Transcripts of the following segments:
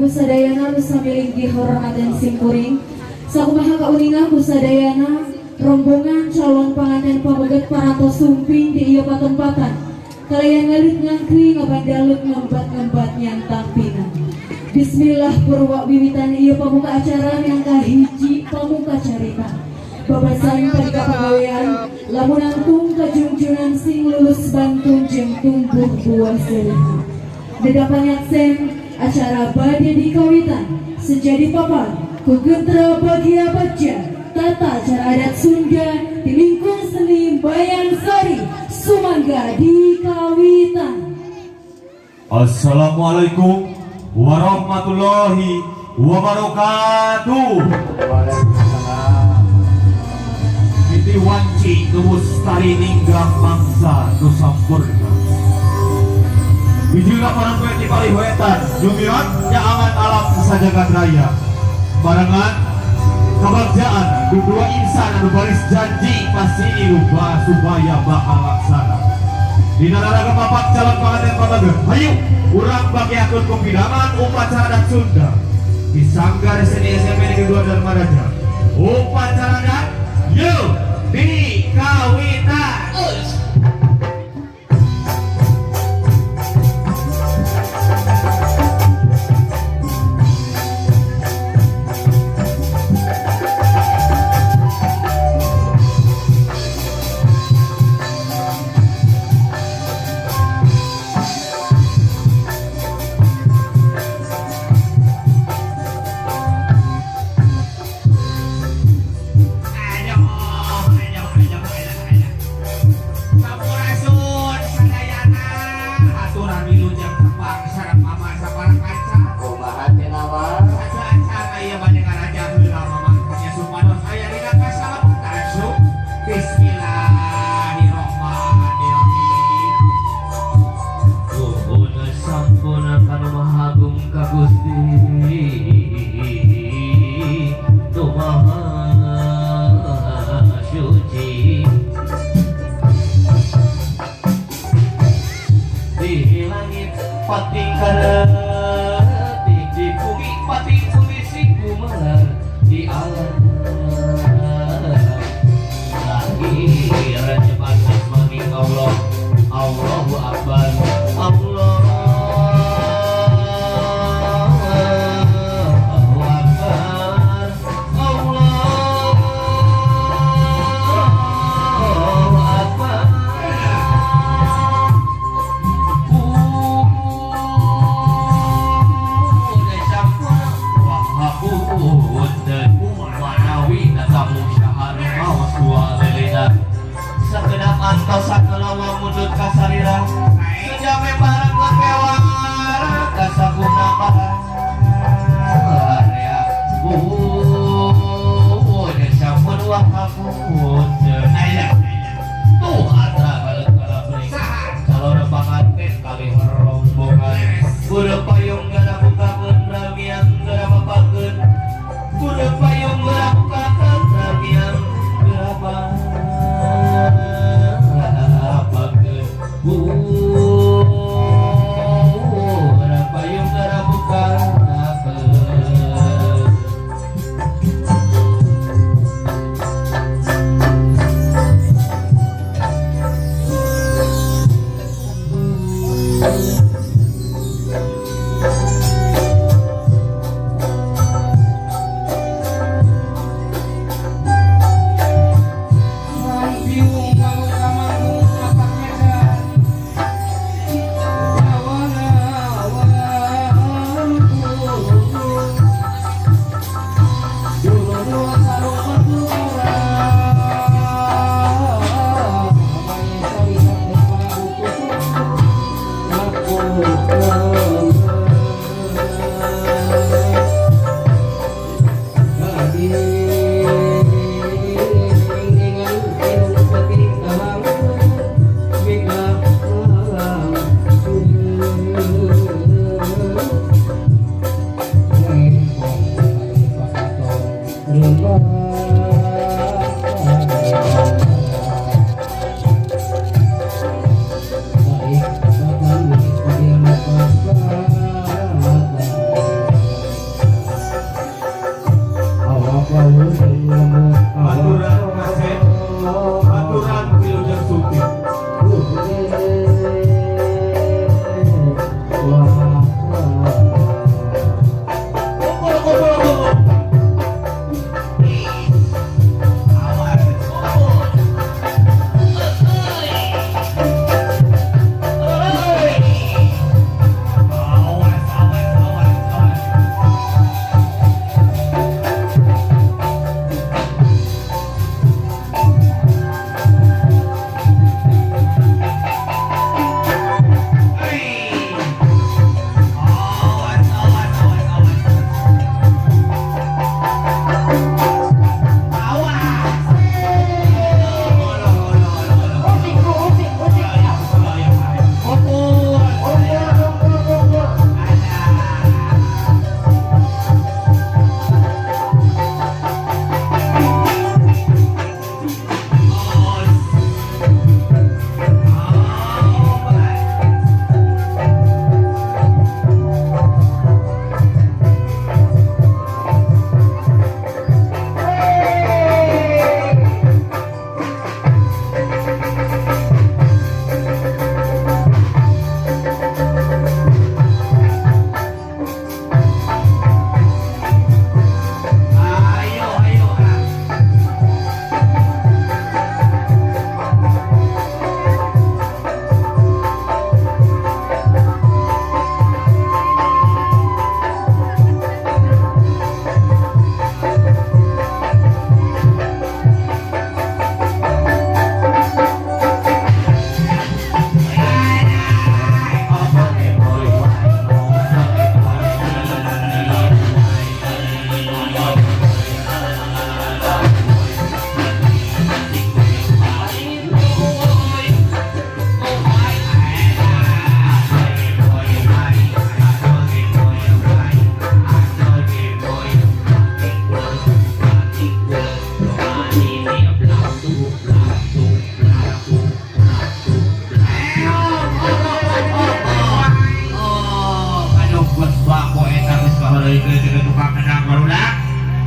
ibu sadayana nu samiling dihormaten simkuring sakumaha kauningan ku sadayana rombongan calon panganten pameget paratos sumping di ieu patempatan kalian ngalit ngangkri ngabandalut ngembat-ngembat yang tampinan. Bismillah purwa wiwitan ieu pamuka acara yang kahiji pamuka carita babasan pada pegawaian lamun angtung kajungjunan sing lulus bantun jeung tumbuh buah selih dedapanyak sen acara bade dikawitan sejadi papan kugentra bagia baca tata cara adat Sunda di lingkung seni Bayang Sari Sumangga dikawitan. Assalamualaikum warahmatullahi wabarakatuh. Iti wanci kemustari ninggang mangsa nusampurna bijila parang kweti palihuetan jumiran nyaangan alam sajagat raya barengan kebagjaan dua insan anu baris janji pasti irubah supaya bakal laksana di nararaga papak calon panganten pamageut hayu urang bagi akun kumpidangan upacara adat Sunda di Sanggar Seni SMP Negeri 2 Dharmaraja upacara adat yuk dikawitan. balik ke tukang kendang barudak.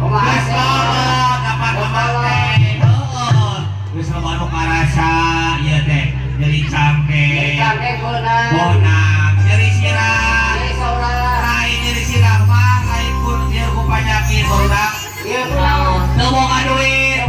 Geus lolot dapat teh. Heeh. Geus loba nu karasa ieu teh. Nyeri cangke. Bonang, nyeri sirah. Lain nyeri sirah mah lain pun ieu ku panyakit barudak. Teu boga duit.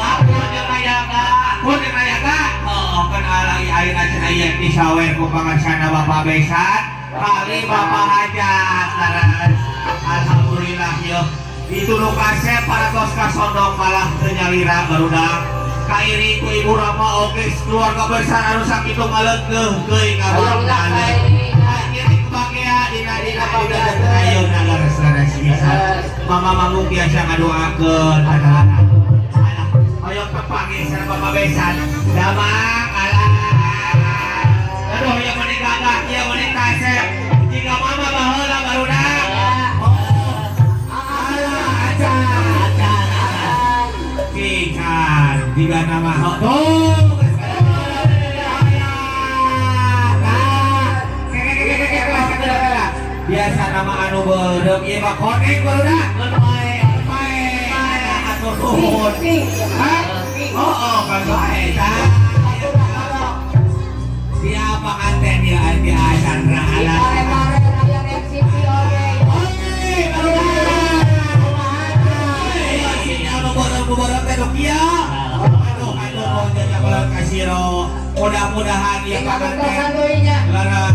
Ampun jeung rayaga. Ampun jeung rayaga. Heeh, kan alai ayeuna cenah ieu disawer ku pangarsana Bapak Besan. Kali Bapak Hajat laras. Alhamdulillah yo itu nu kasep para tos kasondong malah teu nyalira barudak kairi ku Ibu Rama oge keluarga besar anu sakitu ngaleungkeun geuing ngabangkan kiri kubagea dina ayeuna laras-laras bisa mama manggung biasa ngadoakeun anak-anak ayo pepanggih sareng Bapak Besan damang alah aduh yang meni gagah ieu meni kasep jika mama baheula barudak jika nama tuh biasa nama anu beureup ieu mah koneng barudak atur nuhun oh kan bae tah siapa kanten ieu aya Chandra ala mudah-mudahan ya kangen laras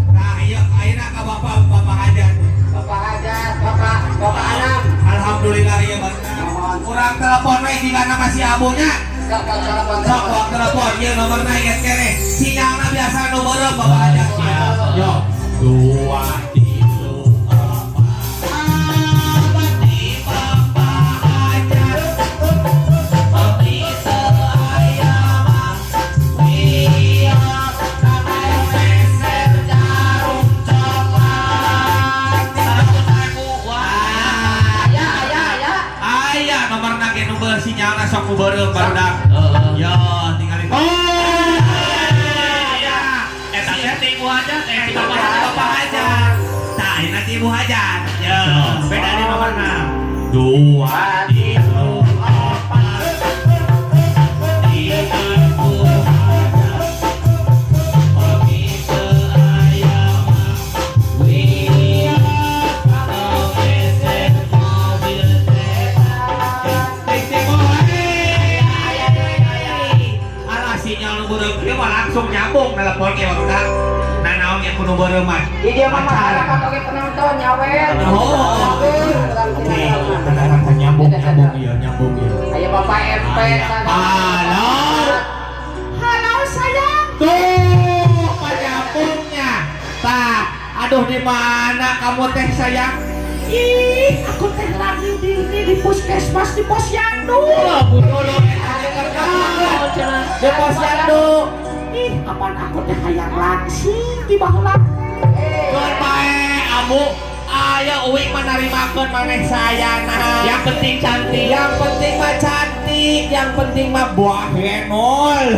nah iya ayeuna ka Bapak Hajat Bapak Anam alhamdulillah ya Bapak urang telepon we jigana masih abunya sok telepon ieu nomorna geus keneh sinyalna biasa nu beureum Bapak Hajat yo 2 sinyalna sok beureum barudak. Yo tinggal itu. Ya. Eta teh Ibu Hajat, Bapak Hajat. Tah ayeuna ti Ibu Hajat. Yo, beda di nomorna. 2 langsung nyambung telepon ke barudak nah naon yang kudu beureum mah di dieu mah masyarakat oge penonton nyawer oke nyambung ieu aya Bapak RP halo sayang tuh panyambungnya tah aduh di mana kamu teh sayang ih aku teh lagi di puskesmas di posyandu di posyandu kapan aku teh hayang langsing di baheula keur bae amu aya uing manarimakeun maneh sayana yang penting cantik yang penting mah cantik yang penting mah buah genol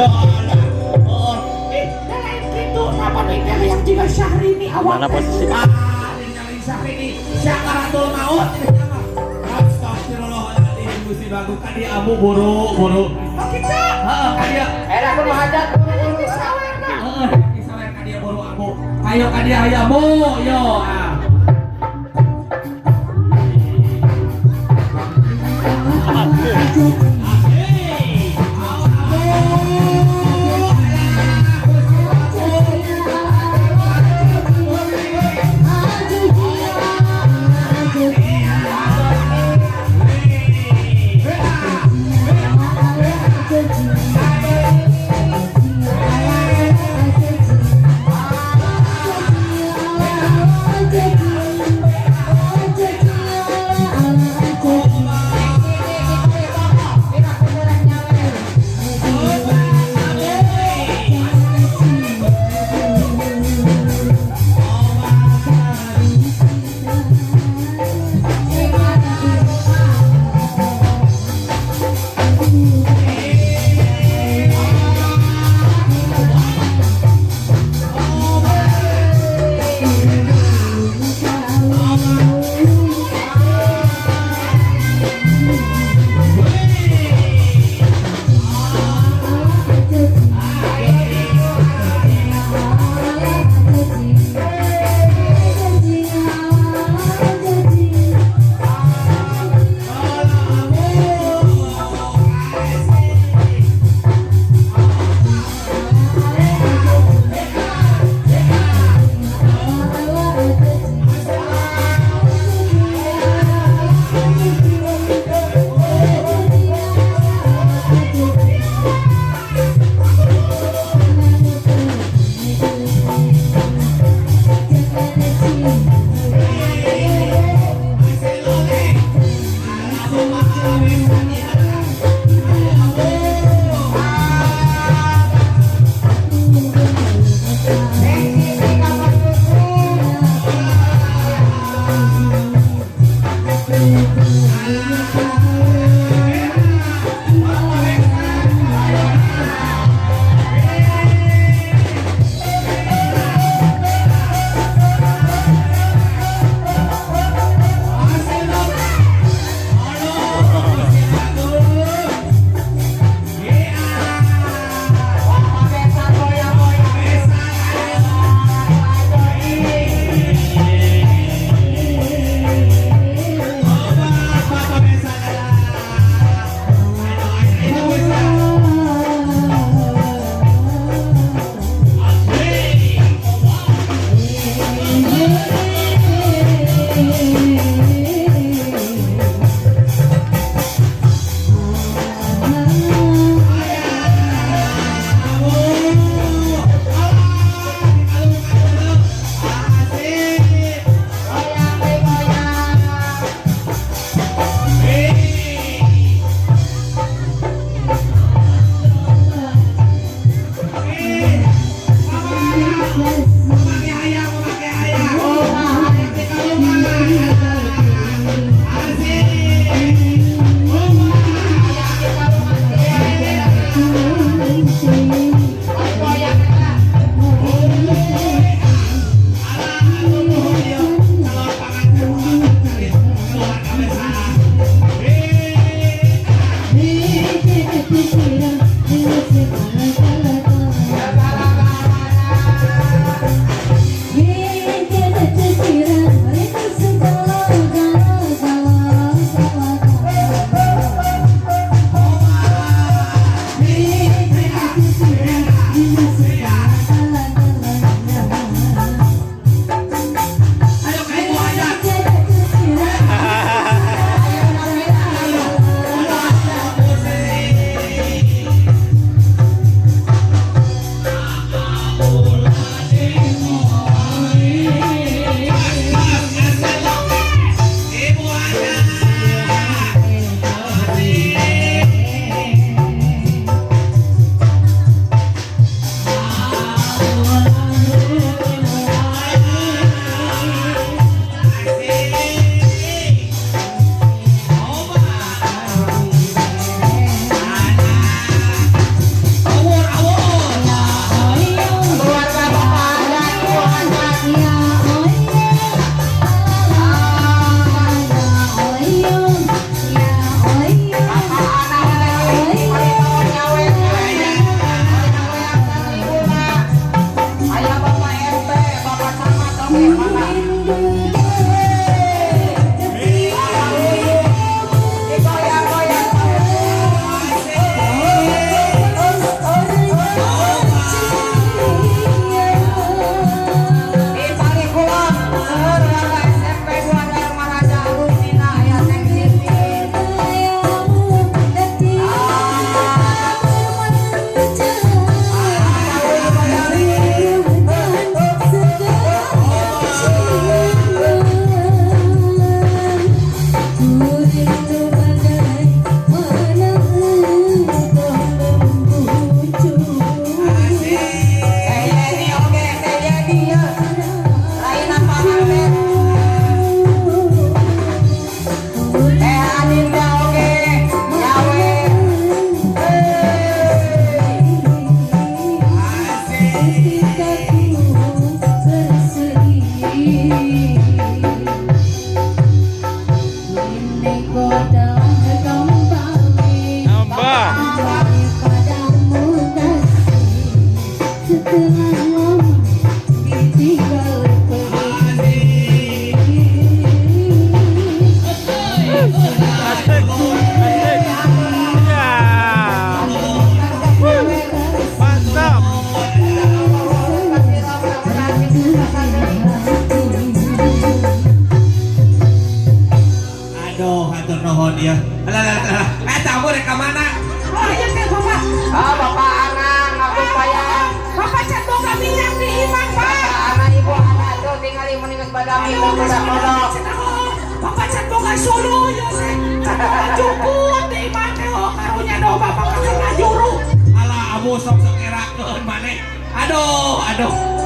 lain kitu napa deui teh hayang jiga Syahrini awak posisi ningali Syahrini syakaratul maut astagfirullahaladzim Gusti bagus tadi amu buru kita heeh ka dieu era kudu hajat ayo ka dia ayamu yo atur nuhun ya. Alah. Tamu rek ka mana? Oh iya teh bapak. Ah, Bapak Anang, aku payah. Bapak can boga minyak di imang pak. Bapak Anang, Ibu Anang, tuh tinggali meningan badami bedak-bedak. Bapak can boga solo ya teh. Cukup di imang teh oh karunya do bapak kakek juru. Alah amu sok erakeun maneh. Aduh,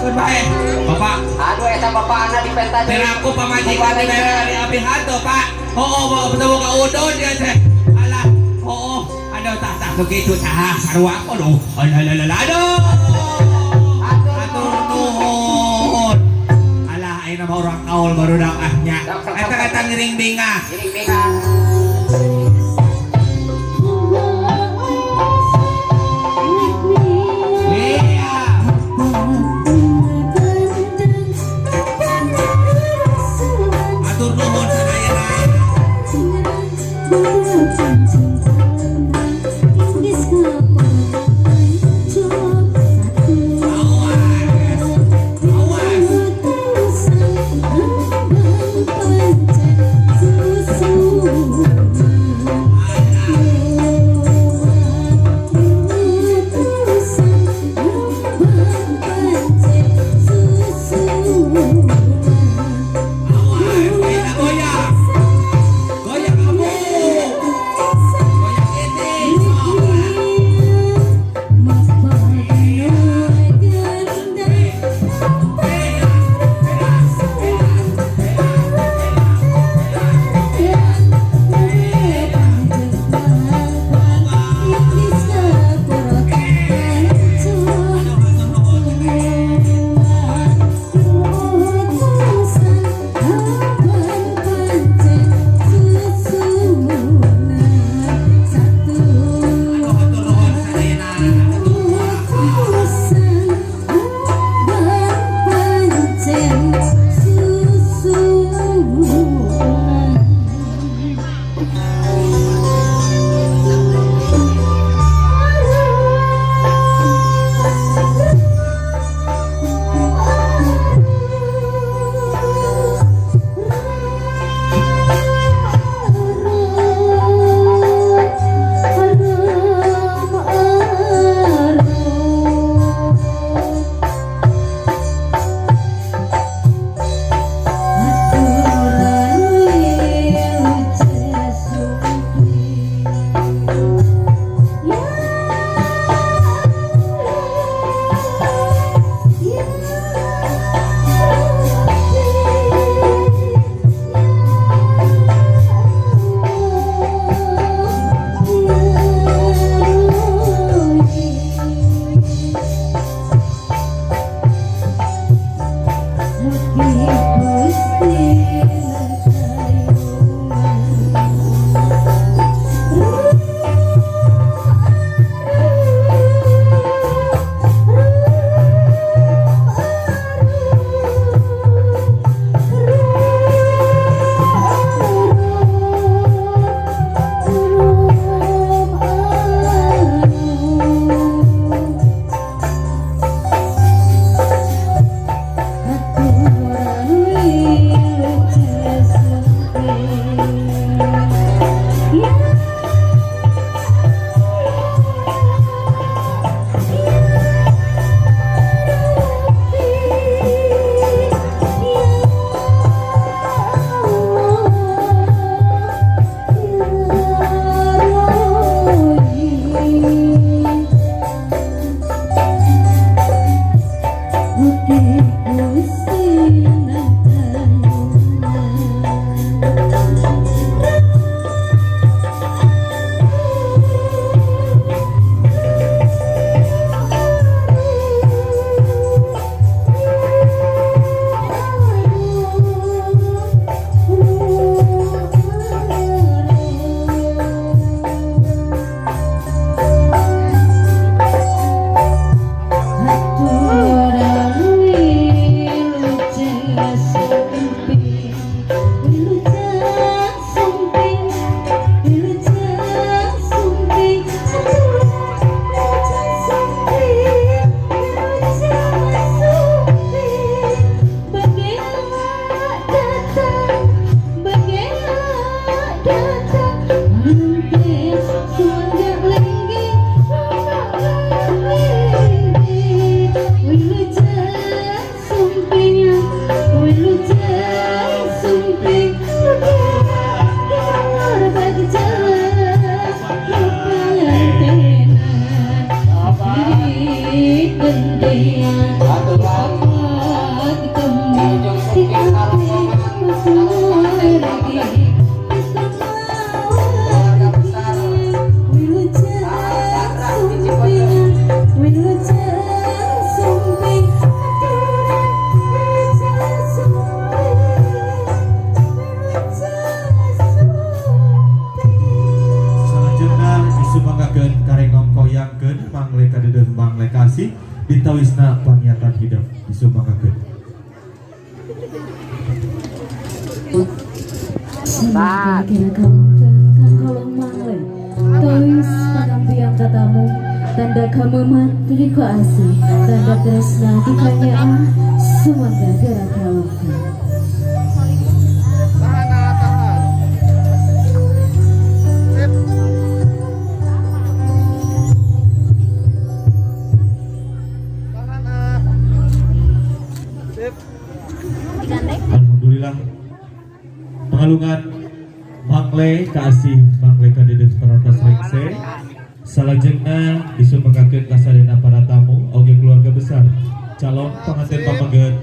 keun bae. Bapak, Aduh, eta Bapak Anang dipenta di. peraku pamajikan di daerah di abi hantu, Pak. Betul ka udon dia teh. Alah, aduh tak begitu tah sarua aku loh. Aduh. Atur nuhun. Alah, ayeuna mah urang kaul baru dakahnya. Eta kata ngiring bingah. Ini bingang. Iya. Atur nuhun sadayana. Keluarga besar Sandra di Cipondo. Selanjutnya disumanggakeun karengong koyangkeun mangle kadeudeung mangle kasih ditawisna pangiatan hidup disumanggakeun. Kira kalungkeun kang kalung mangle tois panampiang katamu tanda kameman tiliko asih tanda tresna dikanyaan sumangga kira kalungkeun. Alhamdulillah pengalungan mangle kasih mangle kadeudeung paratos rengse salajengna disumanggakeun ka sadayana para tamu oge keluarga besar calon panganten pameget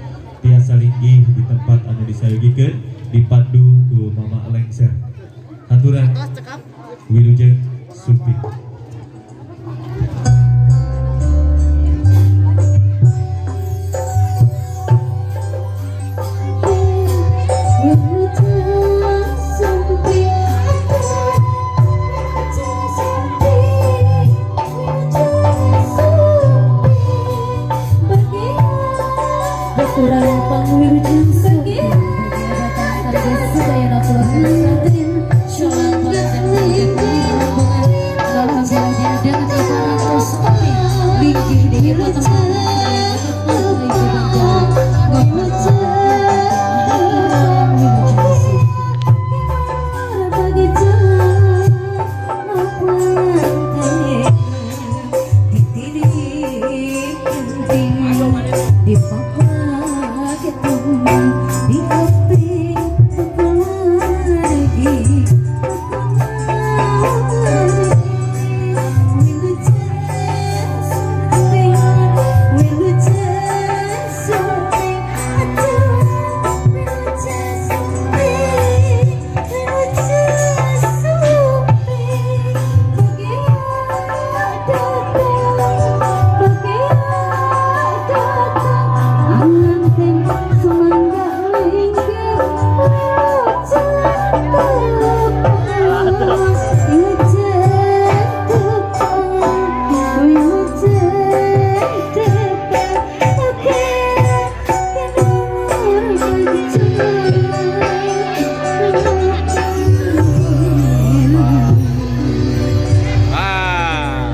tiasa linggih di tempat anu disayogikeun dipandu ku Mama Lengser. Haturan Wilujeng Supi. Kurang pangwirujeng suki Bagi datang sedayana keluarga Raden Sholat panganten rombongan Alhamdulillah dengan ibaratos kopi Linggih di hibutan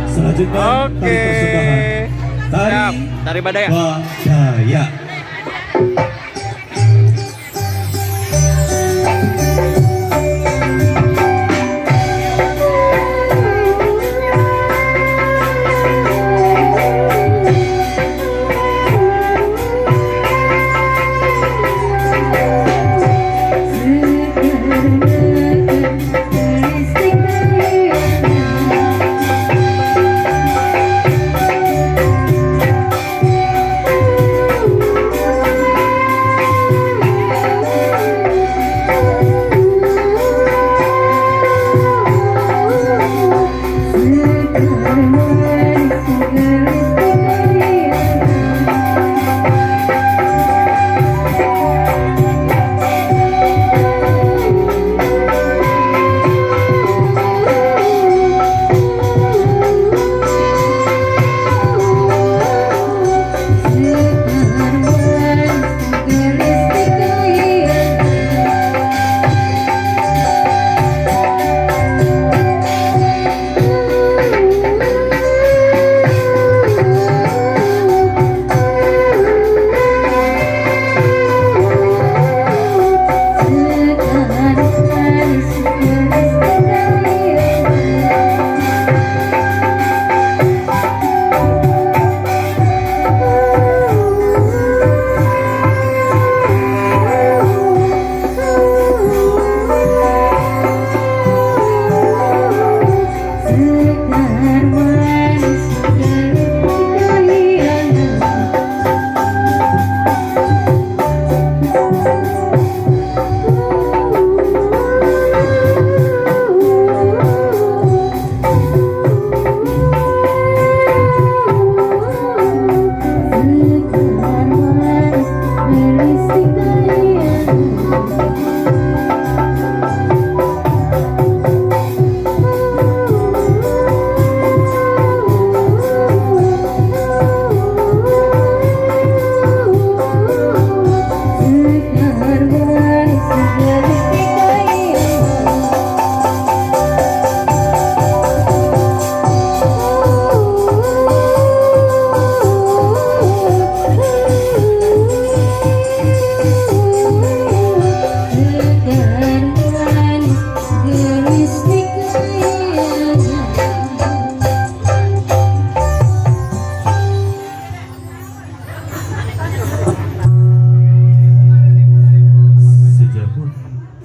Selanjutnya tari persembahan Tari Badaya. Badaya.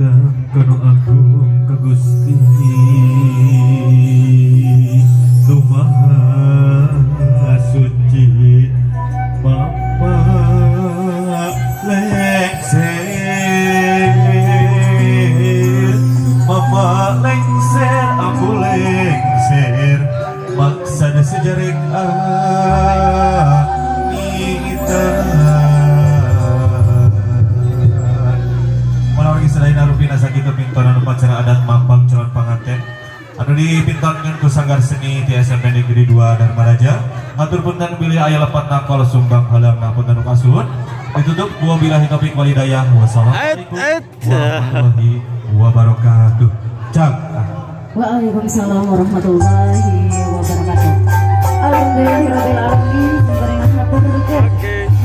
datang kono agung ka Gusti Nu Maha Suci Bapa lengser Mama lengser aku lengser maksana sejarek kita melalui selain arupina sakitu pintonan upacara adat mampang calon panganten anu dipintonkan ku sanggar seni di SMP Negeri 2 Dharmaraja atur punten pilih aya lepat nakol sumbang halang punten kasun ditutup wa billahi taufiq wal hidayah wassalamualaikum warahmatullahi wabarakatuh. Cak. Waalaikumsalam warahmatullahi wabarakatuh. Alhamdulillahirabbil alamin. Sampurasun hatur nuhun.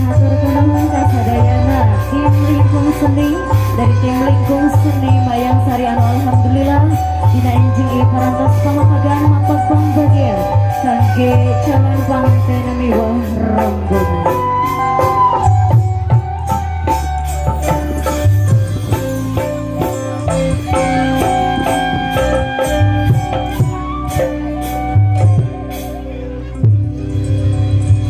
Hatur kunuhun ka sadayana tim lingkung seni dari tim lingkung seni Mayang Sari anu alhamdulillah dina enjing ieu parantos pamahagan mapak pambagian kangge calon panganten miwa